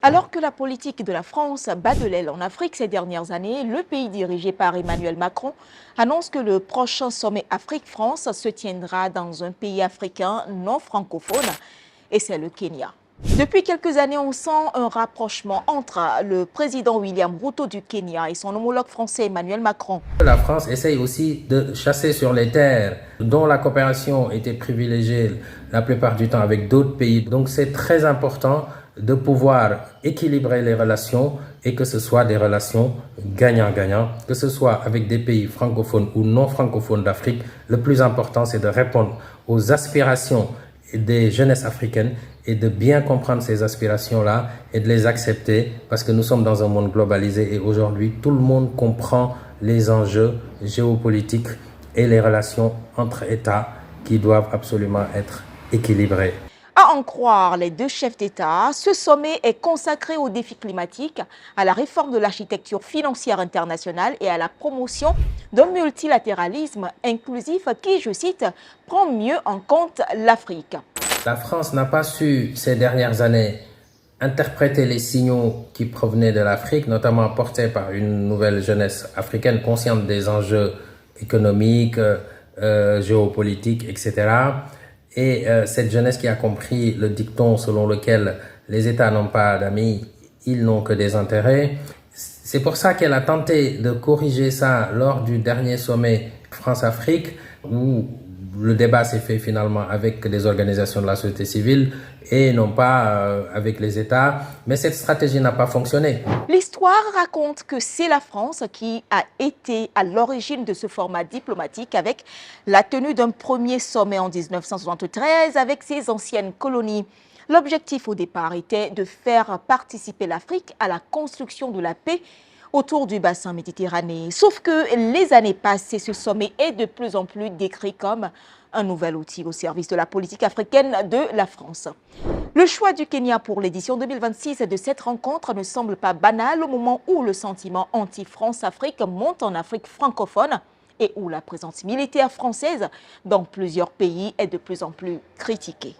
Alors que la politique de la France bat de l'aile en Afrique ces dernières années, le pays dirigé par Emmanuel Macron annonce que le prochain sommet Afrique-France se tiendra dans un pays africain non francophone, et c'est le Kenya. Depuis quelques années, on sent un rapprochement entre le président William Ruto du Kenya et son homologue français Emmanuel Macron. La France essaye aussi de chasser sur les terres dont la coopération était privilégiée la plupart du temps avec d'autres pays. Donc c'est très important de pouvoir équilibrer les relations et que ce soit des relations gagnant-gagnant, que ce soit avec des pays francophones ou non francophones d'Afrique. Le plus important, c'est de répondre aux aspirations des jeunesses africaines et de bien comprendre ces aspirations-là et de les accepter parce que nous sommes dans un monde globalisé et aujourd'hui, tout le monde comprend les enjeux géopolitiques et les relations entre États qui doivent absolument être équilibrées. À en croire les deux chefs d'État, ce sommet est consacré aux défis climatiques, à la réforme de l'architecture financière internationale et à la promotion d'un multilatéralisme inclusif qui, je cite, prend mieux en compte l'Afrique. La France n'a pas su ces dernières années interpréter les signaux qui provenaient de l'Afrique, notamment portés par une nouvelle jeunesse africaine consciente des enjeux économiques, géopolitiques, etc. Et cette jeunesse qui a compris le dicton selon lequel les États n'ont pas d'amis, ils n'ont que des intérêts. C'est pour ça qu'elle a tenté de corriger ça lors du dernier sommet France-Afrique, où le débat s'est fait finalement avec des organisations de la société civile et non pas avec les États. Mais cette stratégie n'a pas fonctionné. L'histoire raconte que c'est la France qui a été à l'origine de ce format diplomatique avec la tenue d'un premier sommet en 1973 avec ses anciennes colonies. L'objectif au départ était de faire participer l'Afrique à la construction de la paix autour du bassin méditerranéen. Sauf que les années passées, ce sommet est de plus en plus décrit comme un nouvel outil au service de la politique africaine de la France. Le choix du Kenya pour l'édition 2026 de cette rencontre ne semble pas banal au moment où le sentiment anti-France-Afrique monte en Afrique francophone et où la présence militaire française dans plusieurs pays est de plus en plus critiquée.